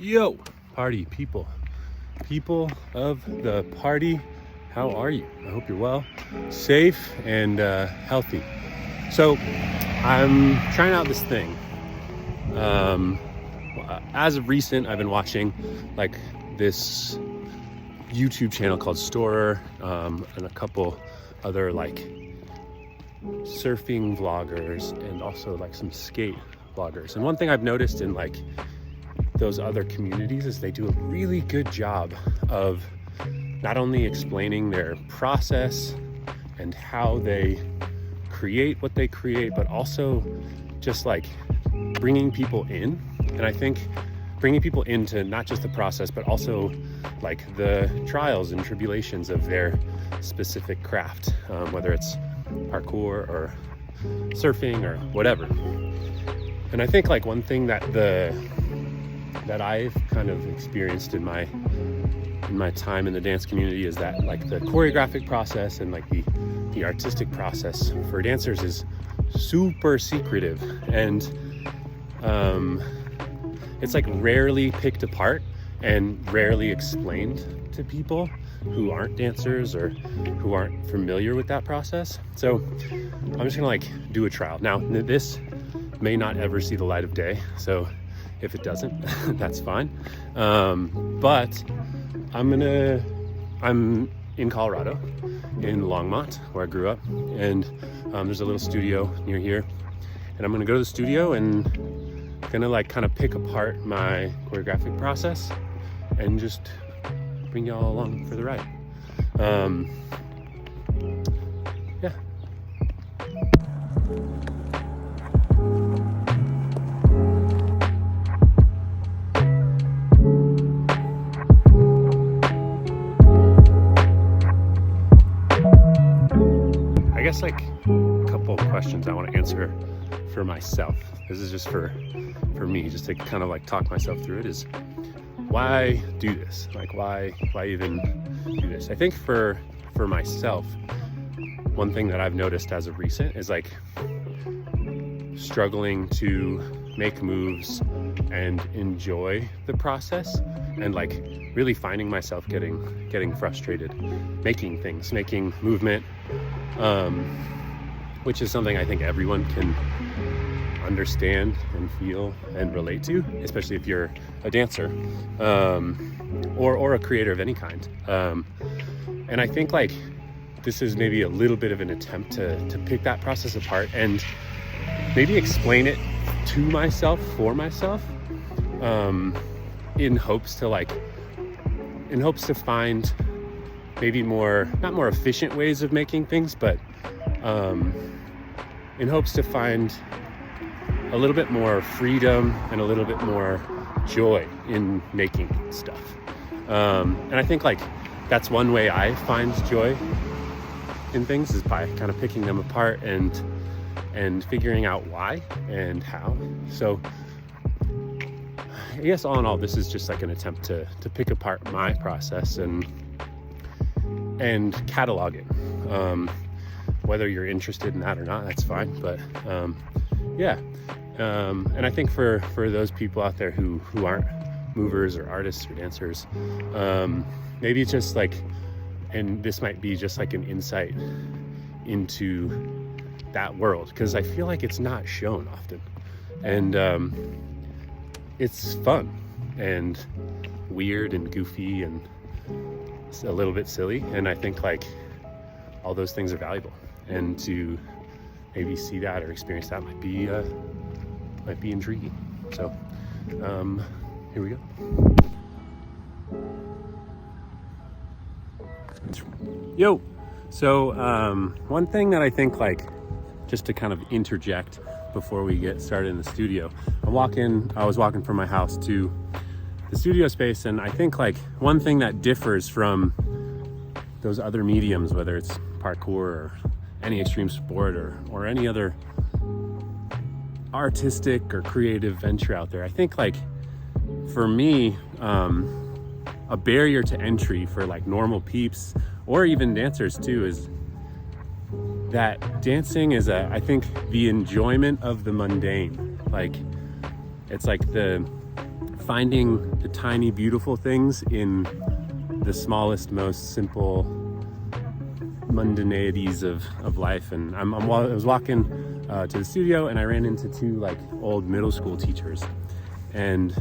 Yo, party people of the party, how are you? I hope you're well, safe, and healthy. So I'm trying out this thing. As of recent, I've been watching like this YouTube channel called Storer, and a couple other like surfing vloggers and also like some skate vloggers. And one thing I've noticed in like those other communities is they do a really good job of not only explaining their process and how they create what they create, but also just like bringing people in. And I think bringing people into not just the process, but also like the trials and tribulations of their specific craft, whether it's parkour or surfing or whatever. And I think like one thing that I've kind of experienced in my time in the dance community is that like the choreographic process and like the artistic process for dancers is super secretive, and it's like rarely picked apart and rarely explained to people who aren't dancers or who aren't familiar with that process. So I'm just gonna like do a trial. Now this may not ever see the light of day, so if it doesn't, that's fine. But I'm in Colorado, in Longmont, where I grew up, and there's a little studio near here, and I'm gonna go to the studio and gonna like kind of pick apart my choreographic process and just bring y'all along for the ride. Yeah. I guess like a couple of questions I want to answer for myself. This is just for me, just to kind of like talk myself through it, is why do this? Like why even do this? I think for myself, one thing that I've noticed as of recent is like struggling to make moves and enjoy the process, and like really finding myself getting frustrated making things, making movement, which is something I think everyone can understand and feel and relate to, especially if you're a dancer, or a creator of any kind. And I think like this is maybe a little bit of an attempt to pick that process apart and maybe explain it to myself, for myself, in hopes to find maybe not more efficient ways of making things, but in hopes to find a little bit more freedom and a little bit more joy in making stuff. And I think like that's one way I find joy in things, is by kind of picking them apart and figuring out why and how. So I guess all in all, this is just like an attempt to pick apart my process and catalog it. Whether you're interested in that or not, that's fine. But yeah. And I think for those people out there who aren't movers or artists or dancers, maybe it's just like, and this might be just like an insight into that world, because I feel like it's not shown often, and it's fun and weird and goofy and a little bit silly, and I think like all those things are valuable, and to maybe see that or experience that might be intriguing. So here we go. Yo, so one thing that I think, like, just to kind of interject before we get started in the studio, I was walking from my house to the studio space, and I think like one thing that differs from those other mediums, whether it's parkour or any extreme sport or any other artistic or creative venture out there, I think like for me, a barrier to entry for like normal peeps or even dancers too is that dancing is I think the enjoyment of the mundane. Like it's like finding the tiny, beautiful things in the smallest, most simple mundaneities of life. And I was walking to the studio, and I ran into two like old middle school teachers, and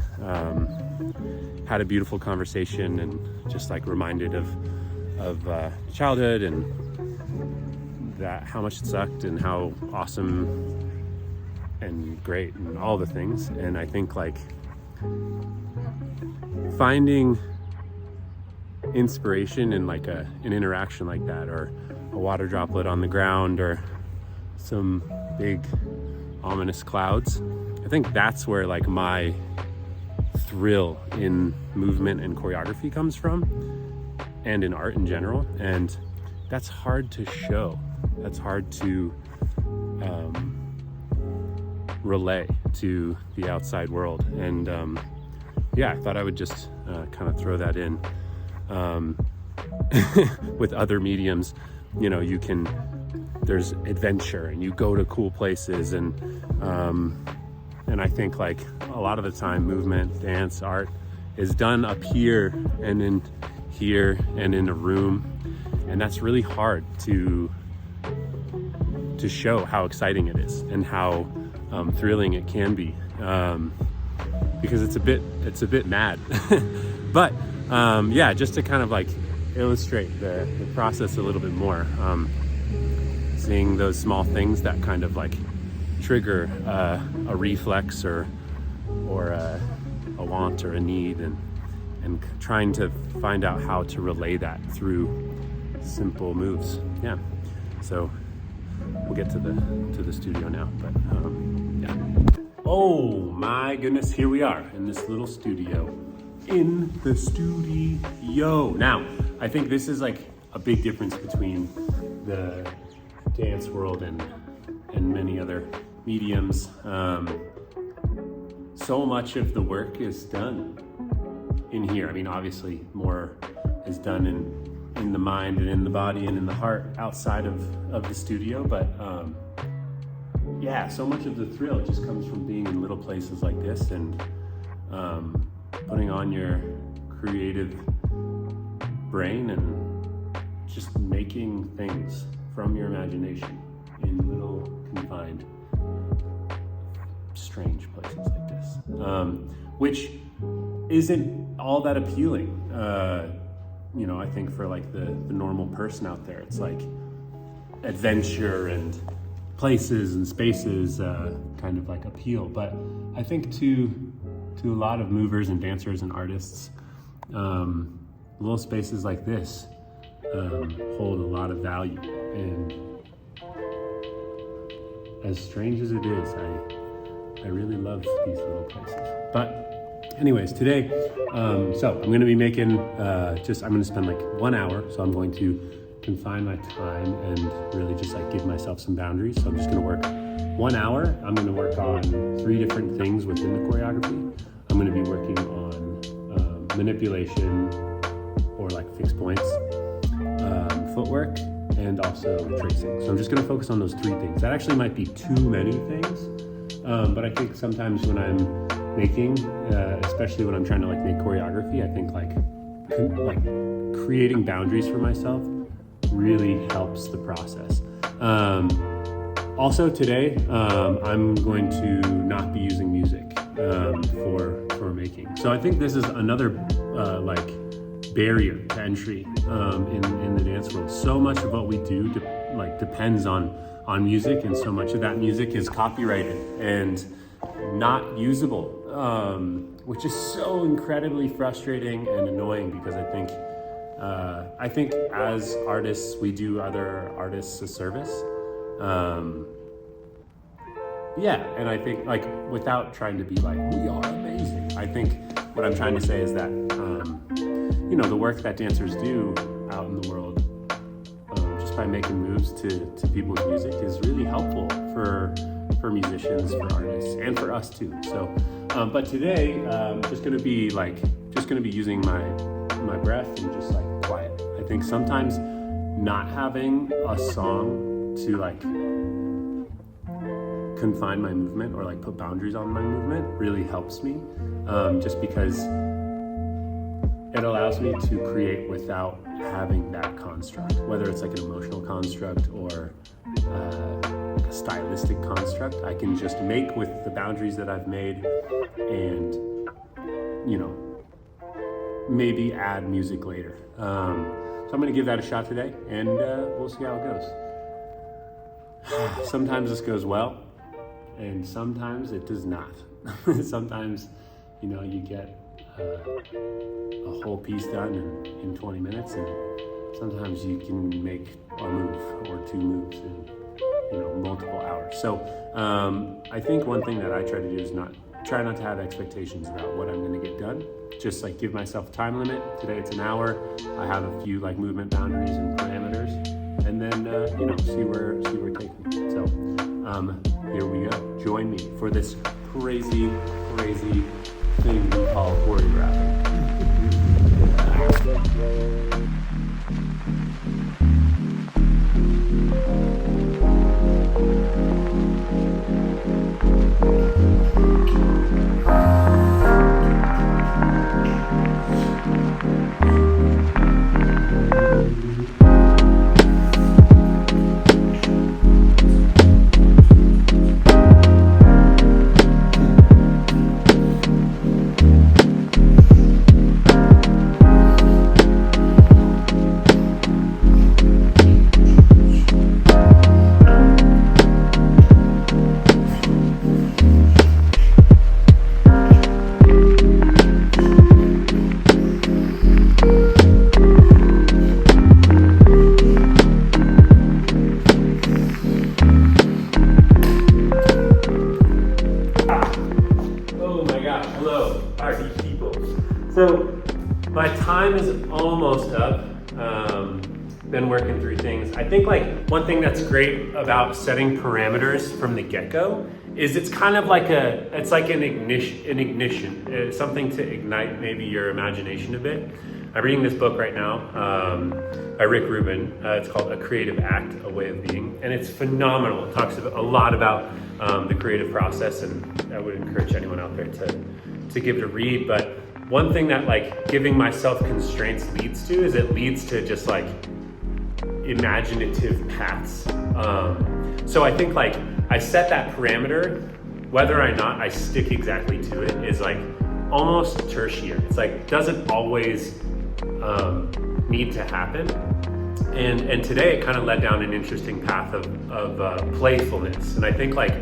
had a beautiful conversation, and just like reminded of childhood, and that how much it sucked, and how awesome and great and all the things. And I think like finding inspiration in like an interaction like that, or a water droplet on the ground, or some big ominous clouds, I think that's where like my thrill in movement and choreography comes from, and in art in general. And that's hard to show, that's hard to relay to the outside world. And yeah, I thought I would just kind of throw that in. With other mediums, you know, there's adventure, and you go to cool places, and I think like a lot of the time movement, dance, art is done up here and in here and in a room, and that's really hard to show how exciting it is and how thrilling it can be, because it's a bit mad. But yeah, just to kind of like illustrate the process a little bit more, seeing those small things that kind of like trigger a reflex or a want or a need, and trying to find out how to relay that through simple moves. Yeah, so we'll get to the studio now, but yeah. Oh my goodness, here we are in this little studio. In the studio. Now, I think this is like a big difference between the dance world and many other mediums. So much of the work is done in here. I mean, obviously more is done in the mind and in the body and in the heart outside of the studio, but yeah, so much of the thrill just comes from being in little places like this, and putting on your creative brain and just making things from your imagination in little confined, strange places like this, which isn't all that appealing. You know, I think for like the normal person out there, it's like adventure and places and spaces kind of like appeal. But I think to a lot of movers and dancers and artists, little spaces like this hold a lot of value. And as strange as it is, I really love these little places. But anyways, today, so I'm gonna be making, I'm gonna spend like 1 hour, so I'm going to confine my time and really just like give myself some boundaries. So I'm just gonna work 1 hour. I'm gonna work on 3 different things within the choreography. I'm gonna be working on manipulation, or like fixed points, footwork, and also tracing. So I'm just gonna focus on those 3 things. That actually might be too many things, but I think sometimes when I'm making, especially when I'm trying to like make choreography, I think like creating boundaries for myself really helps the process. Also today, I'm going to not be using music for making. So I think this is another like barrier to entry in the dance world. So much of what we do depends on music, and so much of that music is copyrighted and not usable, which is so incredibly frustrating and annoying, because I think as artists, we do other artists a service. Yeah, and I think like without trying to be like, we are amazing, I think what I'm trying to say is that, you know, the work that dancers do out in the world, just by making moves to people's music, is really helpful for musicians, for artists, and for us too. So, but today, just gonna be using my breath and just like quiet. I think sometimes not having a song to like confine my movement or like put boundaries on my movement really helps me, just because it allows me to create without having that construct, whether it's like an emotional construct or like a stylistic construct. I can just make with the boundaries that I've made and, you know, maybe add music later. So I'm gonna give that a shot today, and we'll see how it goes. Sometimes this goes well, and sometimes it does not. Sometimes, you know, you get a whole piece done in 20 minutes, and sometimes you can make a move or two moves in, you know, multiple hours. So I think one thing that I try to do is try not to have expectations about what I'm going to get done. Just like give myself a time limit. Today it's an hour. I have a few like movement boundaries and parameters, and then you know, see where it takes me. So here we go. Join me for this crazy thing we call choreographing. Hello, party people. So my time is almost up. Been working through things. I think like one thing that's great about setting parameters from the get-go is it's kind of like it's like an ignition. It's something to ignite maybe your imagination a bit. I'm reading this book right now by Rick Rubin. It's called A Creative Act, A Way of Being, and it's phenomenal. It talks a lot about the creative process, and I would encourage anyone out there to give it a read. But one thing that like giving myself constraints leads to is it leads to just like imaginative paths. So I think like I set that parameter, whether or not I stick exactly to it is like almost tertiary. It's like doesn't always need to happen. And today it kind of led down an interesting path of playfulness. And I think like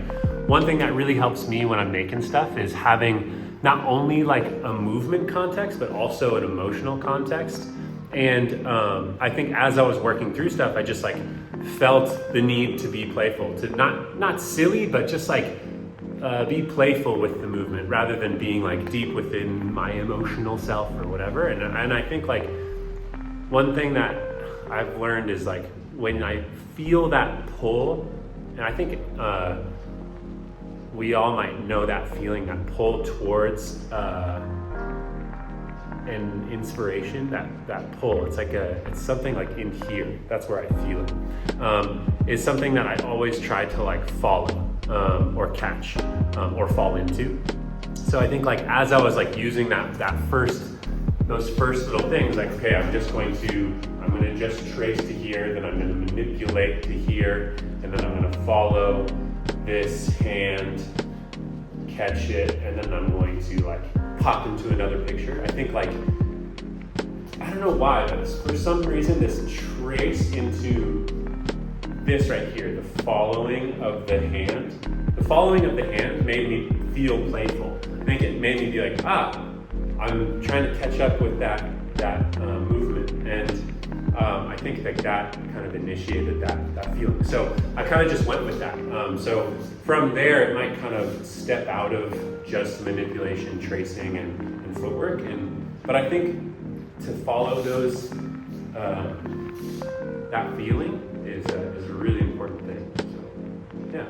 one thing that really helps me when I'm making stuff is having not only like a movement context, but also an emotional context. And I think as I was working through stuff, I just like felt the need to be playful, to not silly, but just like be playful with the movement rather than being like deep within my emotional self or whatever. And I think like one thing that I've learned is like when I feel that pull, and I think we all might know that feeling, that pull towards an inspiration, that pull. It's like it's something like in here. That's where I feel it. Is something that I always try to like follow or catch or fall into. So I think like as I was like using those first little things, like okay, I'm gonna just trace to here, then I'm gonna manipulate to here, and then I'm gonna follow this hand, catch it, and then I'm going to like pop into another picture. I think like, I don't know why, but for some reason this trace into this right here, the following of the hand made me feel playful. I think it made me be like, I'm trying to catch up with that movement. And I think that kind of initiated that feeling. So I kind of just went with that. So from there, it might kind of step out of just manipulation, tracing, and footwork. But I think to follow those, that feeling is a really important thing. So yeah.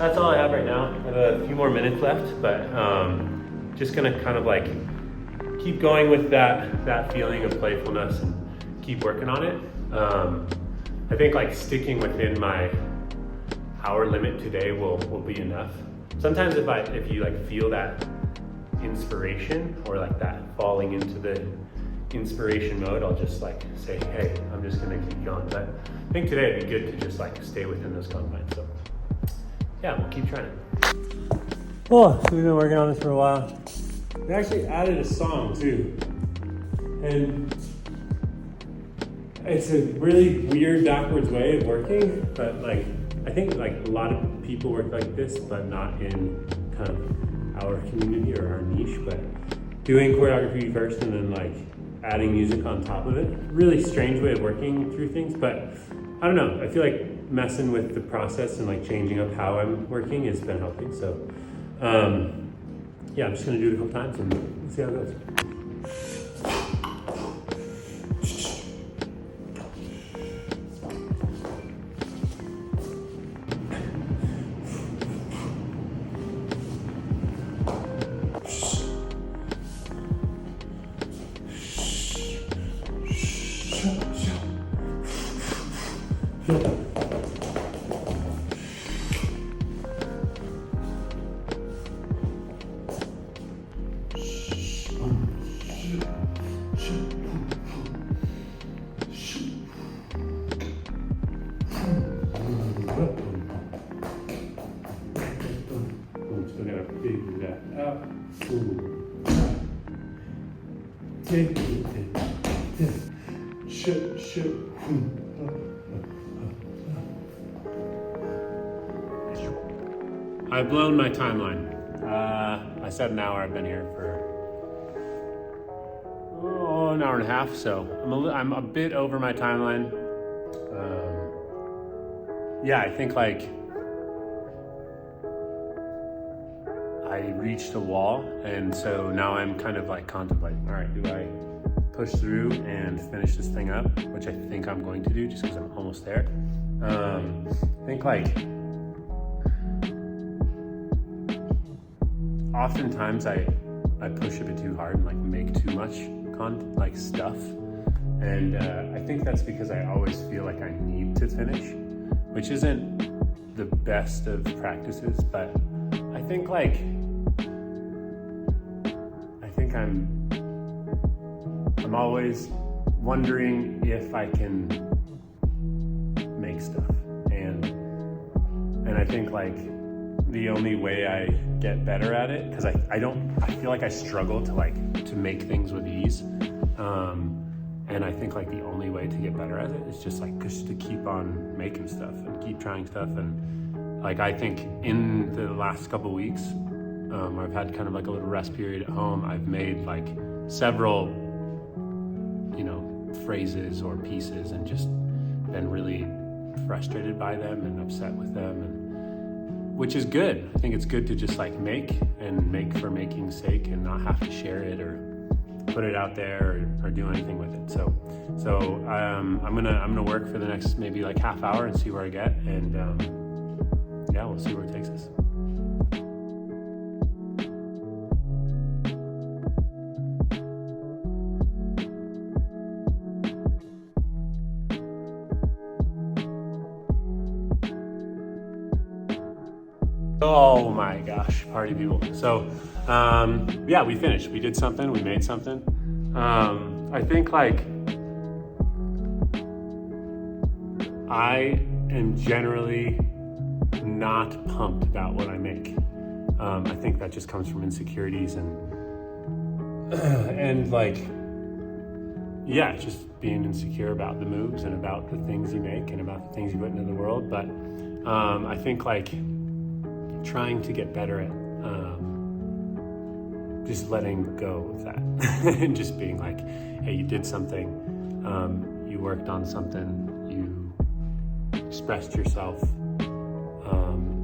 that's all I have right now. I have a few more minutes left, but just gonna kind of like keep going with that feeling of playfulness and keep working on it. I think like sticking within my hour limit today will be enough. Sometimes if you like feel that inspiration or like that falling into the inspiration mode, I'll just like say, hey, I'm just gonna keep going. But I think today it'd be good to just like stay within those confines. So yeah, we'll keep trying. Oh, so we've been working on this for a while. We actually added a song too. And it's a really weird backwards way of working, but like, I think like a lot of people work like this, but not in kind of our community or our niche, but doing choreography first and then like adding music on top of it. Really strange way of working through things, but I don't know. I feel like messing with the process and like changing up how I'm working has been helping. So yeah, I'm just gonna do it a couple times and see how it goes. I've blown my timeline. I said an hour. I've been here for an hour and a half, so I'm a bit over my timeline. Yeah, I think like I reached a wall, and so now I'm kind of like contemplating, all right, do I push through and finish this thing up, which I think I'm going to do just because I'm almost there. I think like oftentimes I push a bit too hard and like make too much stuff, and I think that's because I always feel like I need to finish, which isn't the best of practices, but I think I'm always wondering if I can make stuff, and I think like the only way I get better at it, because I feel like I struggle to make things with ease, and I think like the only way to get better at it is just to keep on making stuff and keep trying stuff. And like I think in the last couple weeks, I've had kind of like a little rest period at home. I've made like several, phrases or pieces and just been really frustrated by them and upset with them, and which is good. I think it's good to just like make for making's sake and not have to share it or put it out there or do anything with it. So I'm gonna work for the next maybe like half hour and see where I get, and yeah, we'll see where it takes us. Oh my gosh, party people. So, yeah, we finished. We did something, we made something. I think like, I am generally not pumped about what I make. I think that just comes from insecurities and like, yeah, just being insecure about the moves and about the things you make and about the things you put into the world. But I think like, trying to get better at just letting go of that and just being like, hey, you did something, you worked on something, you expressed yourself,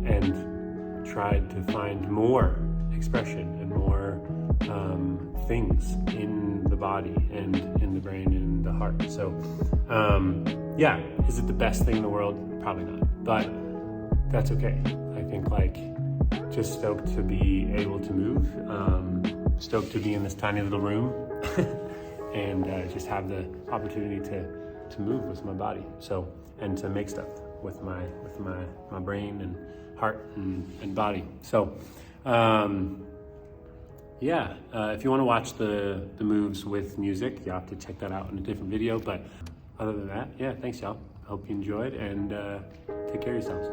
and tried to find more expression and more things in the body and in the brain and in the heart. So yeah, is it the best thing in the world? Probably not, but that's okay. I think like just stoked to be able to move, stoked to be in this tiny little room and just have the opportunity to move with my body. So, and to make stuff with my brain and heart and body. So, yeah, if you want to watch the moves with music, you'll have to check that out in a different video. But other than that, yeah, thanks y'all. I hope you enjoyed, and take care of yourselves.